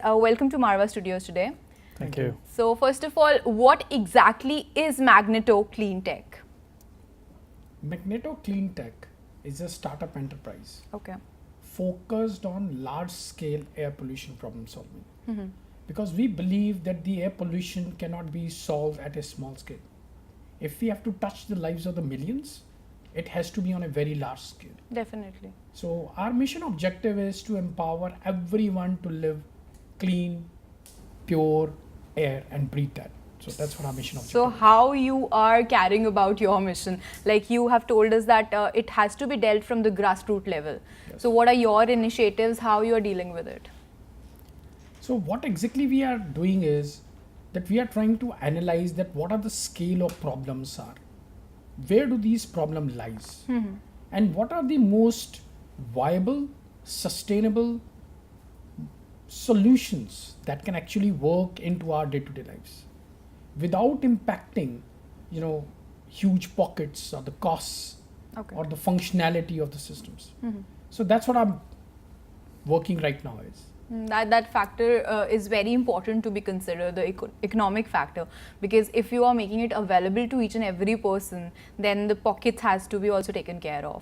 Welcome to Marva Studios today. Thank you. So first of all, what exactly is Magneto CleanTech? Magneto CleanTech is a startup enterprise Okay. focused on large-scale air pollution problem solving. Mm-hmm. Because we believe that the air pollution cannot be solved at a small scale. If we have to touch the lives of the millions, it has to be on a very large scale. Definitely. So our mission objective is to empower everyone to live clean, pure air and breathe that. So that's what our mission objective So is. how you are carrying about your mission? Like you have told us that it has to be dealt from the grassroots level. Yes. So what are your initiatives? How you are dealing with it? So what exactly we are doing is that we are trying to analyze that what are the scale of problems are. Where do these problems lies? Mm-hmm. And what are the most viable, sustainable solutions that can actually work into our day-to-day lives without impacting, huge pockets or the costs Okay. or the functionality of the systems. Mm-hmm. So that's what I'm working right now is. That factor is very important to be considered, the economic factor, because if you are making it available to each and every person, then the pockets has to be also taken care of.